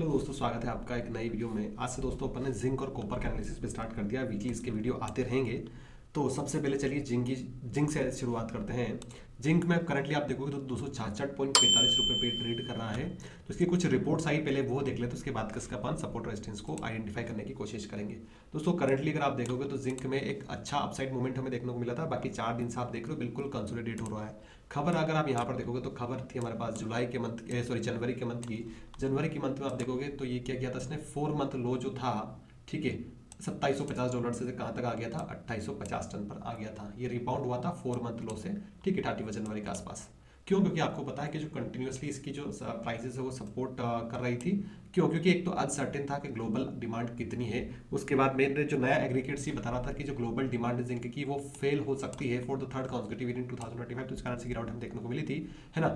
Hello दोस्तों, स्वागत है आपका एक नई वीडियो में। आज से दोस्तों अपन ने जिंक और कॉपर के एनालिसिस पे स्टार्ट कर दिया। वीकली इसके वीडियो आते रहेंगे। तो सबसे पहले चलिए जिंक से शुरुआत करते हैं। जिंक में करंटली आप देखोगे तो 266.45 रुपये पे ट्रेड कर रहा है। तो इसकी कुछ रिपोर्ट्स आई, पहले वो देख ले, तो उसके बाद इसका अपन सपोर्ट रेजिस्टेंस को आइडेंटिफाई करने की कोशिश करेंगे। दोस्तों करंटली अगर आप देखोगे तो जिंक में एक अच्छा अपसाइड मूवमेंट हमें देखने को मिला था। बाकी 4 दिन से आप देख रहे हो बिल्कुल कंसोलिडेट हो रहा है। खबर अगर आप यहाँ पर देखोगे तो खबर थी हमारे पास जनवरी के मंथ की। जनवरी की मंथ में आप देखोगे तो ये क्या किया था इसने, 4 मंथ लो जो था, ठीक है, $2750 से कहाँ तक आ गया था, 2850 टन पर आ गया था। ये रिबाउंड हुआ था 4 मंथ लो से, ठीक है, 31 जनवरी के आसपास। क्यों? क्योंकि आपको पता है कि जो कंटिन्यूसली इसकी जो प्राइसेस है वो सपोर्ट कर रही थी। क्यों? क्योंकि एक तो अनसर्टेन था कि ग्लोबल डिमांड कितनी है। उसके बाद मैंने जो नया एग्रीगेट्स ये बता रहा था कि जो ग्लोबल डिमांड है जिंक की वो फेल हो सकती है for the third consecutive year in 2025। तो इस कारण से गिरावट हम देखने को मिली थी, है ना।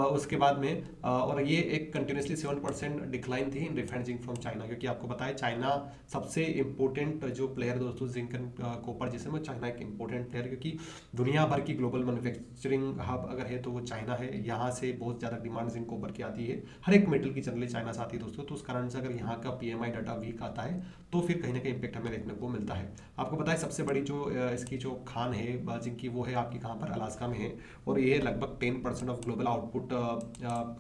उसके बाद में और ये एक कंटिन्यूसली 7% डिक्लाइन थी इन रिफाइंड जिंक फ्रॉम चाइना। क्योंकि आपको पता है चाइना सबसे इंपॉर्टेंट जो प्लेयर दोस्तों जिंक एंड कॉपर जिसमें वो चाइना एक इंपॉर्टेंट प्लेयर, क्योंकि दुनिया भर की ग्लोबल मैन्युफैक्चरिंग हब अगर है तो वो चाइना है। यहाँ से बहुत ज़्यादा डिमांड जिंक कॉपर की आती है, हर एक मेटल की जनरली चाइना से आती है दोस्तों। तो उस कारण से अगर यहाँ का पीएमआई डाटा वीक आता है तो फिर कहीं ना कहीं इंपैक्ट हमें देखने को मिलता है। आपको पता है सबसे बड़ी जो इसकी जो खान है जिंक की, वो है आपकी कहाँ पर, अलास्का में है। और ये लगभग 10% ऑफ ग्लोबल आउटपुट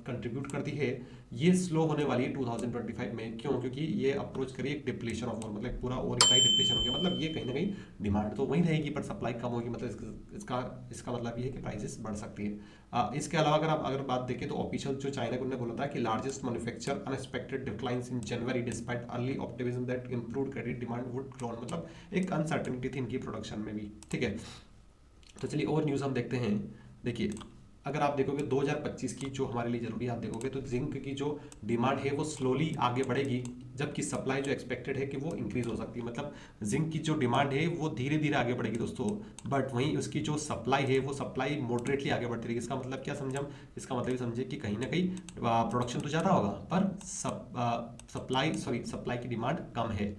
कंट्रीब्यूट करती है। ये स्लो होने वाली है 2025 में। क्यों? क्योंकि ये अप्रोच करिए एक डिप्लीशन ऑफ और, मतलब पूरा और इकाई डिप्लीशन हो गया। मतलब ये कहीं ना कहीं डिमांड तो वही रहेगी पर सप्लाई कम होगी। मतलब इसका मतलब ये है कि प्राइसेस बढ़ सकती है। इसके अलावा अगर बात देखें तो ऑफिशियल जो चाइना को बोला था कि largest manufacture unexpected declines in January despite early optimism that improved credit demand would grow. मतलब एक अनसर्टेनिटी थी इनकी प्रोडक्शन में भी, ठीक है। तो चलिए और न्यूज़ हम देखते हैं। देखिए अगर आप देखोगे 2025 की जो हमारे लिए जरूरी है, आप देखोगे तो जिंक की जो डिमांड है वो स्लोली आगे बढ़ेगी, जबकि सप्लाई जो एक्सपेक्टेड है कि वो इंक्रीज हो सकती है। मतलब जिंक की जो डिमांड है वो धीरे धीरे आगे बढ़ेगी दोस्तों, बट वहीं उसकी जो सप्लाई है वो सप्लाई मॉडरेटली आगे बढ़ती रहेगी। इसका मतलब क्या समझे हम? इसका मतलब ये समझे कि कहीं ना कहीं प्रोडक्शन तो ज़्यादा होगा पर सप्लाई की डिमांड कम है।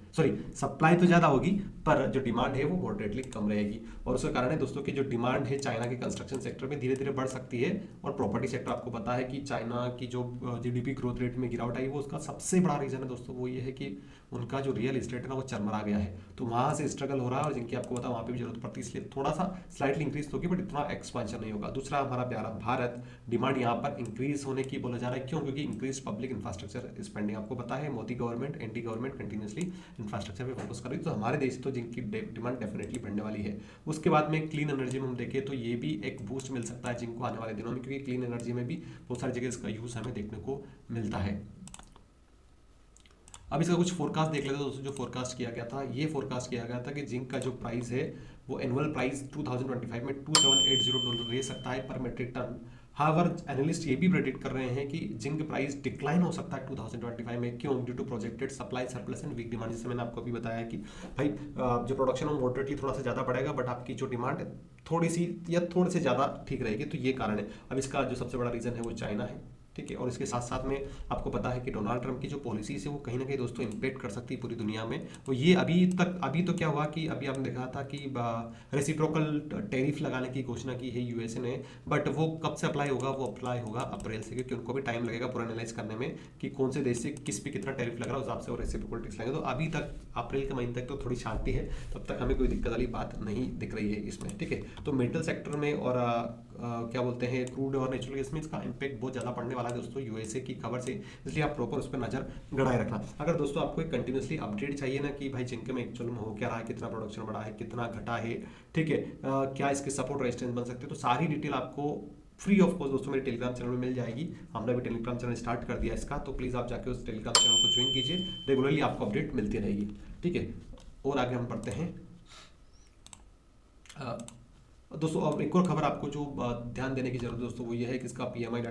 सप्लाई तो ज़्यादा होगी पर जो डिमांड है वो मॉडरेटली कम रहेगी। और उसका कारण है दोस्तों कि जो डिमांड है चाइना के कंस्ट्रक्शन सेक्टर में धीरे धीरे बढ़ सकती है। और प्रॉपर्टी सेक्टर आपको पता है कि चाइना की जो जीडीपी ग्रोथ रेट में गिरावट आई वो उसका सबसे बड़ा रीजन है दोस्तों, वो ये है कि उनका जो रियल इस्टेट है ना वो चरमरा गया है। तो वहाँ से स्ट्रगल हो रहा है और जिनकी आपको पता है वहाँ पे भी जरूरत पड़ती है, इसलिए थोड़ा सा स्लाइटली इंक्रीज होगी बट इतना एक्सपेंशन नहीं होगा। दूसरा हमारा प्यारा भारत, डिमांड यहाँ पर इंक्रीज होने की बोला जा रहा है। क्यों? क्योंकि इंक्रीज पब्लिक इंफ्रास्ट्रक्चर स्पेंडिंग, आपको पता है Modi government anti government continuously infrastructure पे फोकस कर रही है। तो हमारे देश तो जिनकी डिमांड डेफिनेटली बढ़ने वाली है। उसके बाद में क्लीन एनर्जी में हम देखें तो ये भी एक बूस्ट मिल सकता है जिनको आने वाले दिनों में, क्योंकि क्लीन एनर्जी में भी बहुत सारी जगह इसका यूज हमें देखने को मिलता है। अब इसका कुछ फोरकास्ट देख लेते हैं दोस्तों। जो फोरकास्ट किया गया था, ये फोरकास्ट किया गया था कि जिंक का जो प्राइस है वो एनुअल प्राइस 2025 में $2780 रह सकता है पर मेट्रिक टन। हावर एनालिस्ट ये भी प्रेडिक्ट कर रहे हैं कि जिंक प्राइस डिक्लाइन हो सकता है 2025 में। क्यों? Due to projected supply surplus and weak demand. जैसे मैंने आपको अभी बताया कि भाई जो प्रोडक्शन है मॉडरेटली थोड़ा सा ज़्यादा बढ़ेगा बट आपकी जो डिमांड थोड़ी सी या थोड़े से ज़्यादा ठीक रहेगी। तो ये कारण है। अब इसका जो सबसे बड़ा रीज़न है वो चाइना है, ठीक है। और इसके साथ साथ में आपको पता है कि डोनाल्ड ट्रंप की जो पॉलिसीज है वो कहीं ना कहीं दोस्तों इम्पेक्ट कर सकती है पूरी दुनिया में। तो ये अभी तो क्या हुआ कि अभी आपने देखा था कि रेसिप्रोकल टैरिफ लगाने की घोषणा की है यूएसए ने, बट वो कब से अप्लाई होगा? वो अप्लाई होगा अप्रैल से, क्योंकि उनको भी टाइम लगेगा पूरा एनालाइज करने में कि कौन से देश से किस पे कितना टैरिफ लग रहा है, उस हिसाब से वो रेसिप्रोकल टैक्स लगेगा। तो अभी तक अप्रैल के महीने तक तो थोड़ी शांति है, तब तक हमें कोई दिक्कत वाली बात नहीं दिख रही है इसमें, ठीक है। तो मेटल सेक्टर में और क्या बोलते हैं क्रूड और नेचुरल गैस में इसका इम्पैक्ट बहुत ज़्यादा पड़ने वाला है दोस्तों यूएसए की खबर से। इसलिए आप प्रॉपर उस पर नजर गड़ाए रखना। अगर दोस्तों आपको एक कंटिन्यूसली अपडेट चाहिए ना कि भाई जिंक में एक्चुअल में हो क्या रहा है, कितना प्रोडक्शन बढ़ा है, कितना घटा है, ठीक है, क्या इसके सपोर्ट रेजिस्टेंस बन सकते हैं, तो सारी डिटेल आपको फ्री ऑफ कॉस्ट दोस्तों मेरे टेलीग्राम चैनल में मिल जाएगी। हमने भी टेलीग्राम चैनल स्टार्ट कर दिया इसका, तो प्लीज़ आप जाके उस टेलीग्राम चैनल को ज्वाइन कीजिए। रेगुलरली आपको अपडेट मिलती रहेगी, ठीक है। और आगे हम बढ़ते हैं दोस्तों। अब एक और खबर आपको जो ध्यान देने की जरूरत है दोस्तों वो ये है कि इसका पीएमआई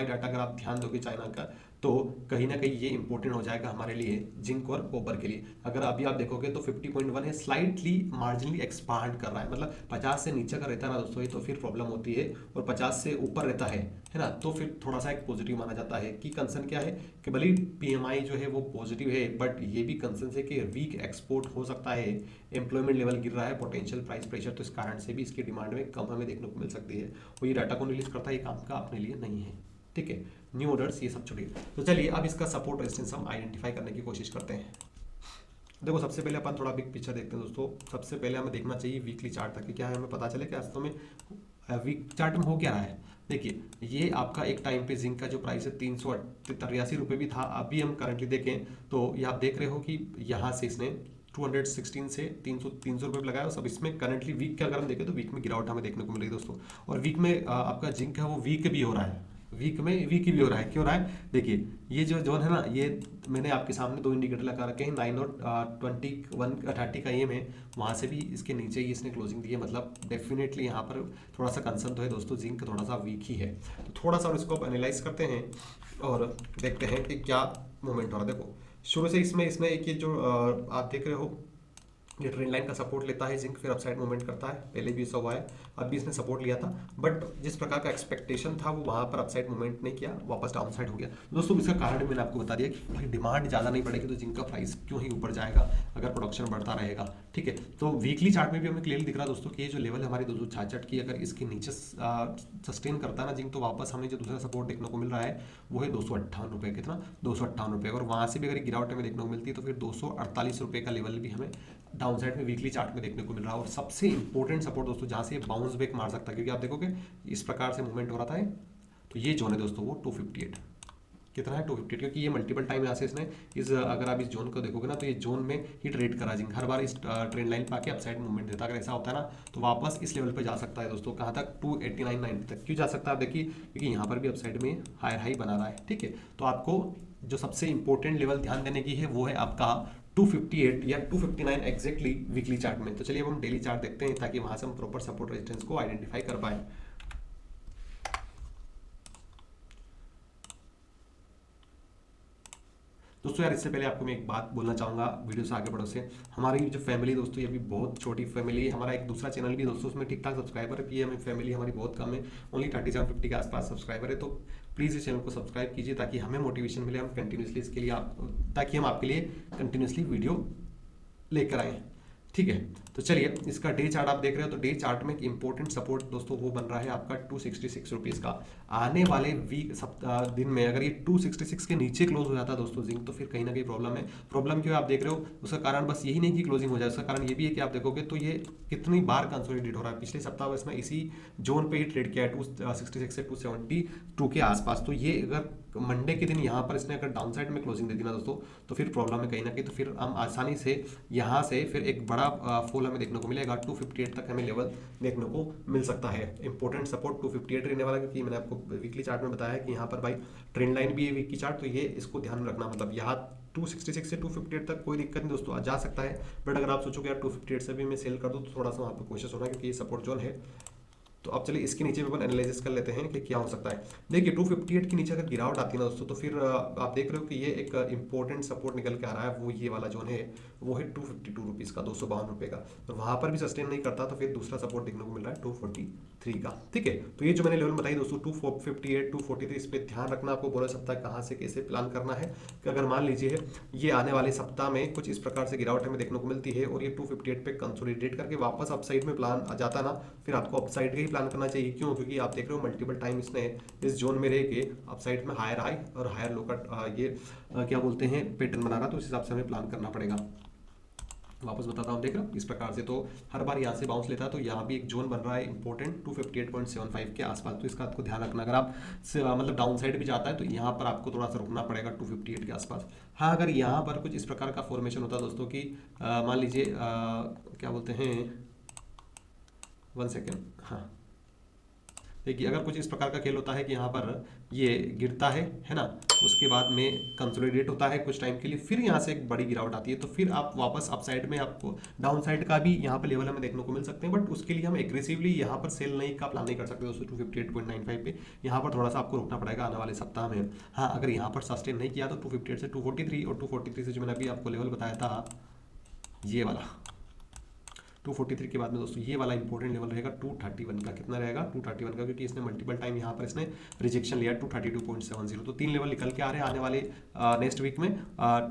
डाटा, अगर आप ध्यान दोगे चाइना का, तो कहीं ना कहीं ये इंपॉर्टेंट हो जाएगा हमारे लिए जिंक और कॉपर के लिए। अगर अभी आप देखोगे तो 50.1 है, स्लाइटली मार्जिनली एक्सपांड कर रहा है। मतलब 50 से नीचे का रहता है ना दोस्तों ये तो फिर प्रॉब्लम होती है, और 50 से ऊपर रहता है ना, तो फिर थोड़ा सा एक पॉजिटिव माना जाता है। कि कंसर्न क्या है कि भले पीएमआई जो है वो पॉजिटिव है बट ये भी कंसर्न है कि वीक एक्सपोर्ट हो सकता है, एम्प्लॉयमेंट लेवल गिर रहा है, पोटेंशियल प्राइस प्रेशर, तो इस कारण से भी इसकी डिमांड में कम हमें देखने को मिल सकती है। और ये डाटा कौन रिलीज करता है, ये काम का अपने लिए नहीं है, ठीक है, न्यू ऑर्डर्स ये सब छोड़िए। तो चलिए अब इसका सपोर्ट रेजिस्टेंस हम आइडेंटिफाई करने की कोशिश करते हैं। देखो सबसे पहले अपन थोड़ा बिग पिक्चर देखते हैं दोस्तों। सबसे पहले हमें देखना चाहिए वीकली चार्ट तक कि क्या है, हमें पता चले कि वास्तव में वीक चार्ट में हो क्या रहा है। देखिए ये आपका एक टाइम पे जिंक का जो प्राइस है 383 रुपये भी था। अभी हम करंटली देखें तो ये आप देख रहे हो कि यहाँ से इसने 216 से 300 रुपये लगाया और सब इसमें करंटली वीक का अगर हम देखें तो वीक में गिरावट हमें देखने को मिल रही है दोस्तों। और वीक में आपका जिंक है वो वीक भी हो रहा है, वीक में वीक भी हो रहा है। क्यों हो रहा है, देखिए ये जो जोन है ना, ये मैंने आपके सामने दो इंडिकेटर लगा रखे हैं, 9 और 21 30 का EM है, वहाँ से भी इसके नीचे ही इसने क्लोजिंग दी है। मतलब डेफिनेटली यहाँ पर थोड़ा सा कंसर्न तो है दोस्तों, जिंक थोड़ा सा वीक ही है। तो थोड़ा सा और इसको एनालाइज करते हैं और देखते हैं कि क्या मूवमेंट हो रहा है। देखो शुरू से इसमें इसने एक ये जो आप देख रहे हो ये ट्रेंड लाइन का सपोर्ट लेता है जिंक, फिर अपसाइड मूवमेंट करता है। पहले भी ऐसा हुआ है, अब भी इसने सपोर्ट लिया था, बट जिस प्रकार का एक्सपेक्टेशन था वो वहाँ पर अपसाइड मूवमेंट नहीं किया, वापस डाउन साइड हो गया। दोस्तों इसका कारण मैंने आपको बता दिया कि भाई डिमांड ज़्यादा नहीं बढ़ेगी तो जिंक का प्राइस क्यों ही ऊपर जाएगा अगर प्रोडक्शन बढ़ता रहेगा। ठीक है, तो वीकली चार्ट में भी हमें क्लियरली दिख रहा है दोस्तों कि ये जो लेवल है हमारी 266 की, अगर इसके नीचे सस्टेन करता है ना जिंक, तो वापस हमें जो दूसरा सपोर्ट देखने को मिल रहा है वो है 258 रुपये। कितना, 258 रुपये। और वहाँ से भी अगर गिरावट हमें देखने को मिलती है तो फिर 248 रुपये का लेवल भी हमें डाउन साइड में वीकली चार्ट में देखने को मिल रहा है। और सबसे इंपॉर्टेंट सपोर्ट दोस्तों जहाँ से बाउंस बैक मार सकता है, क्योंकि आप देखोगे इस प्रकार से मूवमेंट हो रहा था, तो ये जोन है दोस्तों वो 258। कितना है, 258, क्योंकि ये मल्टीपल टाइम यहाँ से इसने इस अगर आप इस जोन को देखोगे ना तो ये जोन में ही ट्रेड करा जिंक, हर बार इस ट्रेंड लाइन पे आके अपसाइड मूवमेंट देता है। अगर ऐसा होता है ना तो वापस इस लेवल पे जा सकता है दोस्तों, कहाँ तक, 289.90 तक। क्यों जा सकता है आप देखिए, क्योंकि यहाँ पर भी अपसाइड में हायर हाई बना रहा है। ठीक है, तो आपको जो सबसे इंपॉर्टेंट लेवल ध्यान देने की है वो है आपका 258 या 259 एग्जैक्टली वीकली चार्ट में। तो चलिए अब हम डेली चार्ट देखते हैं ताकि वहां से हम प्रॉपर सपोर्ट रेजिस्टेंस को आइडेंटिफाई कर पाए। दोस्तों यार इससे पहले आपको मैं एक बात बोलना चाहूँगा, वीडियो से आगे बढ़ो से, हमारी जो फैमिली दोस्तों ये भी बहुत छोटी फैमिली है। हमारा एक दूसरा चैनल भी दोस्तों उसमें ठीक ठाक सब्सक्राइबर है, ये हमें फैमिली हमारी बहुत कम है, ओनली 3750 के आसपास सब्सक्राइबर है। तो प्लीज़ इस चैनल को सब्सक्राइब कीजिए ताकि हमें मोटिवेशन मिले, हम कंटिन्यूसली इसके लिए ताकि हम आपके लिए कंटिन्यूसली वीडियो लेकर आएँ। ठीक है, तो चलिए इसका डे चार्ट आप देख रहे हो, तो डे चार्ट में एक इंपॉर्टेंट सपोर्ट दोस्तों वो बन रहा है आपका 266 रुपीज़ का। आने वाले वीक दिन में अगर ये 266 के नीचे क्लोज हो जाता है दोस्तों जिंक, तो फिर कहीं ना कहीं प्रॉब्लम है। प्रॉब्लम क्यों आप देख रहे हो, उसका कारण बस यही नहीं कि क्लोजिंग हो जाए, उसका कारण ये भी है कि आप देखोगे तो ये कितनी बार कंसोलिडेट हो रहा है। पिछले सप्ताह इसमें इसी जोन पे ही ट्रेड किया है 266 से 272 के आसपास। तो ये अगर मंडे के दिन यहाँ पर इसने अगर डाउन साइड में क्लोजिंग दे दी ना दोस्तों, तो फिर प्रॉब्लम है कहीं ना कहीं। तो फिर हम आसानी से यहाँ से फिर एक बड़ा फॉल हमें देखने को मिलेगा, 258 तक हमें लेवल देखने को मिल सकता है। इंपॉर्टेंट सपोर्ट 258 रहने वाला, क्योंकि मैंने आपको वीकली चार्ट में बताया कि यहाँ पर भाई ट्रेंड लाइन भी है वीकली चार्ट, तो ये इसको ध्यान में रखना। मतलब यहाँ 266 से 258 तक कोई दिक्कत नहीं दोस्तों, जा सकता है, बट अगर आप सोचोगे यार 258 से भी मैं सेल कर दूँ तो थोड़ा सा वहाँ पर कोशिश होना, क्योंकि ये सपोर्ट जोन है। तो अब चलिए इसके नीचे भी अपन एनालिसिस कर लेते हैं कि क्या हो सकता है। देखिए 258 के नीचे अगर गिरावट आती है ना दोस्तों, तो फिर आप देख रहे हो कि ये एक इंपॉर्टेंट सपोर्ट निकल के आ रहा है, वो ये वाला जोन है, वो है 252 रुपीज़ का, 252 रुपये का। और वहाँ पर भी सस्टेन नहीं करता तो फिर दूसरा सपोर्ट देखने को मिल रहा है 243 का। ठीक है, तो ये जो मैंने लेवल बताई दोस्तों 258 243, इस पर ध्यान रखना। आपको बोला सप्ताह कहाँ से कैसे प्लान करना है कि अगर मान लीजिए ये आने वाले सप्ताह में कुछ इस प्रकार से गिरावट हमें देखने को मिलती है और ये 258 पे कंसोलिडेट करके वापस अपसाइड में प्लान आ जाता ना, फिर आपको अपसाइड का ही प्लान करना चाहिए। क्यों, क्योंकि आप देख रहे हो मल्टीपल टाइम इसने इस जोन में रह के अपसाइड में हायर हाई और हायर लो का ये क्या बोलते हैं पैटर्न बना रहा, तो उस हिसाब से हमें प्लान करना पड़ेगा। वापस बताता हूँ, देख रहे हो इस प्रकार से, तो हर बार यहाँ से बाउंस लेता है, तो यहाँ भी एक जोन बन रहा है इंपॉर्टेंट 258.75 के आसपास। तो इसका आपको ध्यान रखना, अगर आप मतलब डाउन साइड भी जाता है तो यहाँ पर आपको थोड़ा सा रुकना पड़ेगा 258 के आसपास। हाँ, अगर यहाँ पर कुछ इस प्रकार का फॉर्मेशन होता है दोस्तों कि मान लीजिए क्या बोलते हैं, 1 सेकेंड, हाँ देखिए अगर कुछ इस प्रकार का खेल होता है कि यहाँ पर ये गिरता है ना, उसके बाद में कंसोलिडेट होता है कुछ टाइम के लिए, फिर यहाँ से एक बड़ी गिरावट आती है, तो फिर आप वापस अप साइड में आपको डाउन साइड का भी यहाँ पर लेवल हमें देखने को मिल सकते हैं। बट उसके लिए हम एग्रेसिवली यहाँ पर सेल नहीं का प्लान नहीं कर सकते दोस्तों 258.95 पे। यहाँ पर थोड़ा सा आपको रुकना पड़ेगा आने वाले सप्ताह में। हाँ, अगर यहाँ पर सस्टेन नहीं किया तो 258 से 243 और 243 से जो मैंने अभी आपको लेवल बताया था ये वाला 243 के बाद में दोस्तों ये वाला इंपॉर्टेंट लेवल रहेगा 231 का। कितना रहेगा, 231 का, क्योंकि इसने मल्टीपल टाइम यहाँ पर इसने रिजेक्शन लिया 232.70। तो 3 लेवल निकल के आ रहे हैं आने वाले नेक्स्ट वीक में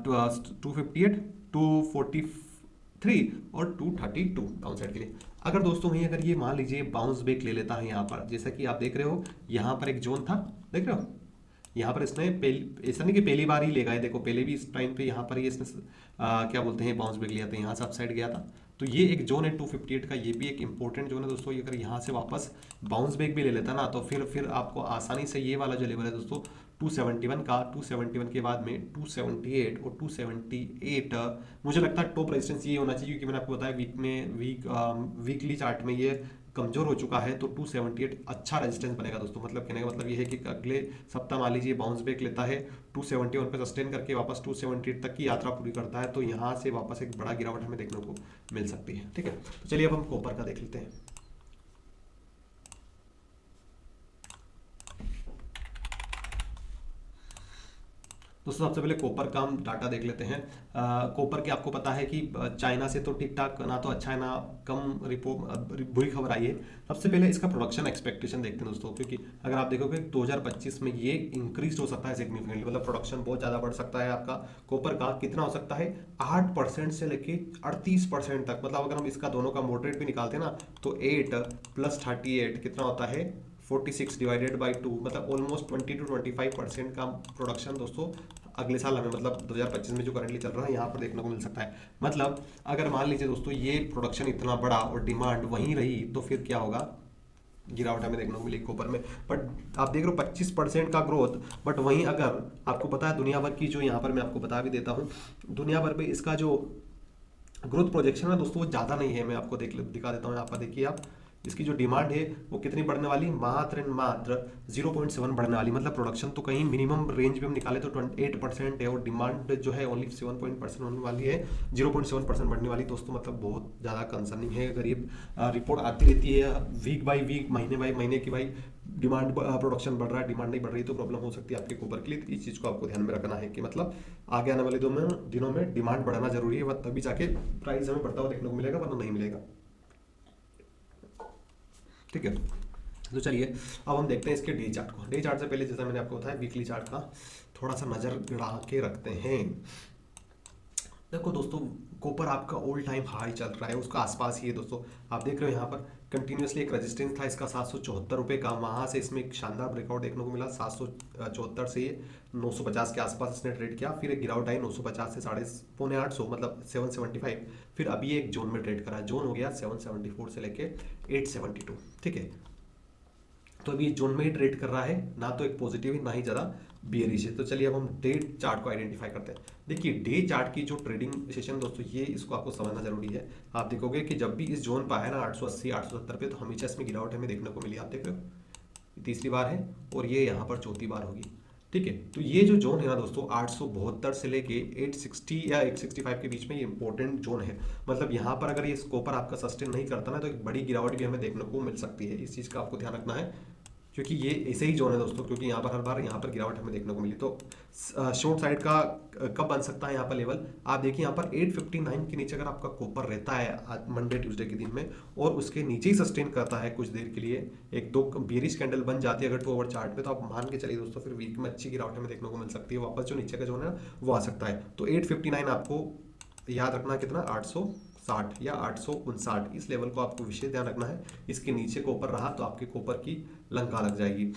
258 243 और 232 डाउन साइड के लिए। अगर दोस्तों वहीं अगर ये मान लीजिए बाउंस बैक ले लेता है यहाँ पर, जैसा कि आप देख रहे हो यहाँ पर एक जोन था, देख रहे हो यहाँ पर इसने ऐसा नहीं कि पहली बार ही लेगा है, देखो पहले भी इस टाइम पे यहाँ पर ये इसने क्या बोलते हैं बाउंस बैक लिया था, यहाँ से अपसाइड गया था। तो ये एक जोन है 258 का, ये भी एक इंपॉर्टेंट जोन है दोस्तों। ये अगर यहाँ से वापस बाउंस बैक भी ले लेता ना तो फिर आपको आसानी से ये वाला जो लेवल है दोस्तों 271 का, 271 के बाद में 278 और 278 मुझे लगता है टॉप रेजिस्टेंस ये होना चाहिए, क्योंकि मैंने आपको बताया वीकली चार्ट में ये कमजोर हो चुका है। तो 278 अच्छा रेजिस्टेंस बनेगा दोस्तों। मतलब कहने का मतलब ये है कि अगले सप्ताह मान लीजिए बाउंस बैक लेता है 271 पे सस्टेन करके वापस 278 तक की यात्रा पूरी करता है, तो यहाँ से वापस एक बड़ा गिरावट हमें देखने को मिल सकती है। ठीक है, तो चलिए अब हम कॉपर का देख लेते हैं। दोस्तों सबसे पहले कॉपर का हम डाटा देख लेते हैं। कॉपर के आपको पता है कि चाइना से तो ठीक ठाक ना तो अच्छा है ना कम रिपोर्ट बुरी खबर आई है। सबसे पहले इसका प्रोडक्शन एक्सपेक्टेशन देखते हैं दोस्तों, क्योंकि अगर आप देखोगे 2025 में ये इंक्रीज हो सकता है सिग्निफिकेंटली, मतलब प्रोडक्शन बहुत ज़्यादा बढ़ सकता है आपका कॉपर का। कितना हो सकता है 8% से लेके 38% तक। मतलब अगर हम इसका दोनों का मॉडरेट भी निकालते हैं ना तो 8 + 38 कितना होता है 46 डिवाइडेड बाई 2, मतलब ऑलमोस्ट 20 to 25% का प्रोडक्शन दोस्तों अगले साल हमें, मतलब 2025 में जो करंटली चल रहा है यहाँ पर देखने को मिल सकता है। मतलब अगर मान लीजिए दोस्तों ये प्रोडक्शन इतना बड़ा और डिमांड वहीं रही तो फिर क्या होगा, गिरावट हमें देखने को मिली कॉपर में। बट आप देख रहे हो 25% का ग्रोथ, बट वहीं अगर आपको पता है दुनिया भर की जो यहाँ पर मैं आपको बता भी देता हूँ, दुनिया भर में इसका जो ग्रोथ प्रोजेक्शन है दोस्तों वो ज़्यादा नहीं है। मैं आपको दिखा देता हूँ यहाँ पर, देखिए आप इसकी जो डिमांड है वो कितनी बढ़ने वाली, मात्र 0.7 बढ़ने वाली। मतलब प्रोडक्शन तो कहीं मिनिमम रेंज पे हम निकाले तो 28% है और डिमांड जो है ओनली 7% होने वाली है, 0.7% बढ़ने वाली दोस्तों। मतलब बहुत ज़्यादा कंसर्निंग है। अगर ये रिपोर्ट आती रहती है वीक बाई वीक, महीने बाई महीने की भाई डिमांड प्रोडक्शन बढ़ रहा है, डिमांड नहीं बढ़ रही, तो प्रॉब्लम हो सकती है आपके कॉपर के लिए। तो इस चीज़ को आपको ध्यान में रखना है कि मतलब आगे आने वाले दिनों में डिमांड बढ़ाना जरूरी है, तभी जाके प्राइस हमें बढ़ता हुआ देखने को मिलेगा, वरना नहीं मिलेगा। ठीक है, तो चलिए अब हम देखते हैं इसके डे चार्ट को। डे चार्ट से पहले जैसा मैंने आपको बताया वीकली चार्ट का थोड़ा सा नज़र गड़ा के रखते हैं। देखो दोस्तों कॉपर आपका ऑल टाइम हाई चल रहा है, उसका आसपास ही है दोस्तों। आप देख रहे हो यहाँ पर कंटिन्यूसली एक रेजिस्टेंस था इसका 774 रुपये का, वहाँ से इसमें एक शानदार ब्रेकआउट देखने को मिला 774 से ये 950 के आसपास इसने ट्रेड किया। फिर एक गिरावट आई 950 से 850 मतलब 775। फिर अभी एक जोन में ट्रेड करा, जोन हो गया 774 से लेके 872। ठीक है, तो अभी जोन में ही ट्रेड कर रहा है, ना तो एक पॉजिटिव है ना ही ज़्यादा बियरिश है। तो चलिए अब हम डे चार्ट को आइडेंटिफाई करते हैं। देखिए डे चार्ट की जो ट्रेडिंग सेशन दोस्तों ये इसको आपको समझना जरूरी है। आप देखोगे कि जब भी इस जोन पर है ना 880 870 पे, तो हमेशा इसमें गिरावट हमें देखने को मिली। आप देख रहे हो तीसरी बार है और ये यहाँ पर चौथी बार होगी। ठीक है, तो ये जो जोन है ना दोस्तों 872 से लेके 860 या 865 के बीच में ये इंपॉर्टेंट जोन है। मतलब यहाँ पर अगर ये स्कोपर आपका सस्टेन नहीं करता ना तो एक बड़ी गिरावट भी हमें देखने को मिल सकती है। इस चीज़ का आपको ध्यान रखना है, क्योंकि ये ऐसे ही जोन है दोस्तों, क्योंकि यहाँ पर हर बार यहाँ पर गिरावट हमें देखने को मिली। तो शॉर्ट साइड का कब बन सकता है यहाँ पर लेवल, आप देखिए यहाँ पर 859 के नीचे अगर आपका कॉपर रहता है मंडे ट्यूसडे के दिन में और उसके नीचे ही सस्टेन करता है कुछ देर के लिए, एक दो बेरिश कैंडल बन जाती है अगर 2 आवर चार्ट पे, तो आप मान के चलिए दोस्तों फिर वीक में अच्छी गिरावट हमें देखने को मिल सकती है। वापस जो नीचे का जोन है वो आ सकता है। तो 859 आपको याद रखना कितना 860 या 859, इस लेवल को आपको विशेष ध्यान रखना है। इसके नीचे कॉपर रहा तो आपके कॉपर की लंका लग जाएगी।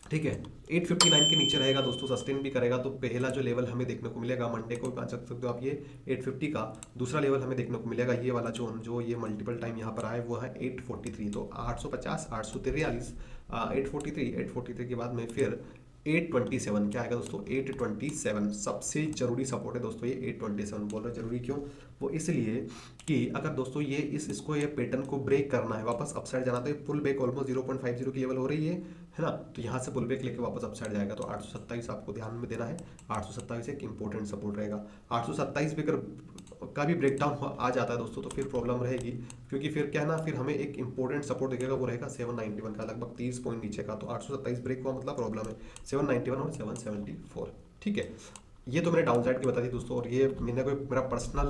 ठीक है, 859 के नीचे रहेगा दोस्तों, सस्टेन भी करेगा। तो पहला जो लेवल हमें देखने को मिलेगा मंडे को पहुंच सकते हो आप ये 850 का। दूसरा लेवल हमें देखने को मिलेगा ये वाला जो ये मल्टीपल टाइम यहाँ पर आए वो है 843। तो 850 843 843 के बाद में फिर 827 क्या आएगा दोस्तों 827 सबसे जरूरी सपोर्ट है दोस्तों। ये 827 बोल रहे जरूरी क्यों, वो इसलिए कि अगर दोस्तों ये इसको ये पैटर्न को ब्रेक करना है, वापस अपसाइड जाना, तो ये पुल बैक ऑलमोस्ट 0.50 की लेवल हो रही है ना। तो यहाँ से पुल बैक लेके वापस अपसाइड जाएगा। तो 827 आपको ध्यान में देना है, 827 एक इंपॉर्टेंट सपोर्ट रहेगा। 827 पे अगर का भी ब्रेकडाउन आ जाता है दोस्तों तो फिर प्रॉब्लम रहेगी, क्योंकि फिर क्या है ना फिर हमें एक इंपॉर्टेंट सपोर्ट दिखेगा, वो रहेगा 791 का, लगभग 30 पॉइंट नीचे का। तो 827 ब्रेक हुआ मतलब प्रॉब्लम है 791 और 774। ठीक है, ये तो मैंने डाउन साइड की बता दी दोस्तों, और ये मैंने कोई मेरा पर्सनल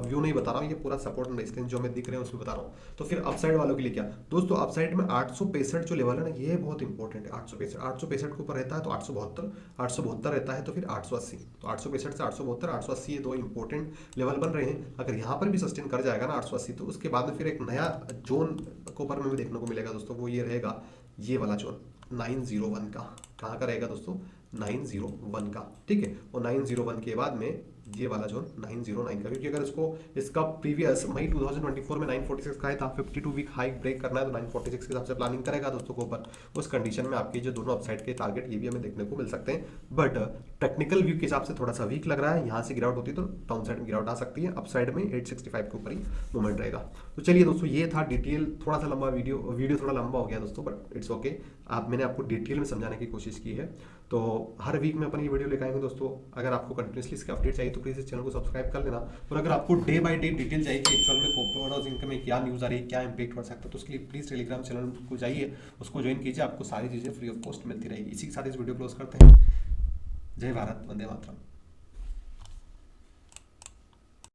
व्यू नहीं बता रहा हूँ, ये पूरा सपोर्ट एंड रेजिस्टेंस जो हमें दिख रहे हैं उसमें बता रहा हूँ। तो फिर अपसाइड वालों के लिए क्या दोस्तों, अपसाइड में 865 जो लेवल है ना ये बहुत इंपॉर्टेंट है। 865 के ऊपर रहता है तो 872 रहता है तो फिर 880। तो 865 से 872 880 ये दो इंपॉर्टेंट लेवल बन रहे हैं। अगर यहाँ पर भी सस्टेन कर जाएगा ना 880 तो उसके बाद में फिर एक नया जोन को पर में भी देखने को मिलेगा दोस्तों, वो ये रहेगा ये वाला जोन 901 का, कहाँ का रहेगा दोस्तों, 901 का, ठीक है। और 901 के बाद में ये वाला जोन 909 का, क्योंकि अगर इसका प्रीवियस मई 2024 में 946 का था, 52 वीक हाइक ब्रेक करना है तो 946 के हिसाब से प्लानिंग करेगा दोस्तों को ऊपर। उस कंडीशन में आपके जो दोनों अपसाइड के टारगेट ये भी हमें देखने को मिल सकते हैं, बट टेक्निकल व्यू के हिसाब से थोड़ा सा वीक लग रहा है। यहाँ से गिरावट होती है तो डाउन साइड में गिरावट आ सकती है, अपसाइड में 865 के ऊपर ही मूवमेंट रहेगा। तो चलिए दोस्तों, ये था डिटेल, थोड़ा सा लंबा वीडियो थोड़ा लंबा हो गया दोस्तों, बट इट्स ओके। मैंने आपको डिटेल में समझाने की कोशिश की है। तो हर वीक में अपन ये वीडियो लेकर आएंगे दोस्तों। अगर आपको कंटिन्यूसली इसके अपडेट चाहिए तो प्लीज़ इस चैनल को सब्सक्राइब कर लेना। और अगर आपको डे बाय डे डिटेल चाहिए कि एक्चुअल में कॉपर और जिंक में क्या न्यूज़ आ रही है, क्या इंपैक्ट पड़ सकता है, तो उसके लिए प्लीज़ टेलीग्राम चैनल को जाइए, उसको ज्वाइन कीजिए, आपको सारी चीज़ें फ्री ऑफ कॉस्ट मिलती रहेगी। इसी के साथ इस वीडियो क्लोज करते हैं। जय भारत, वंदे मातरम।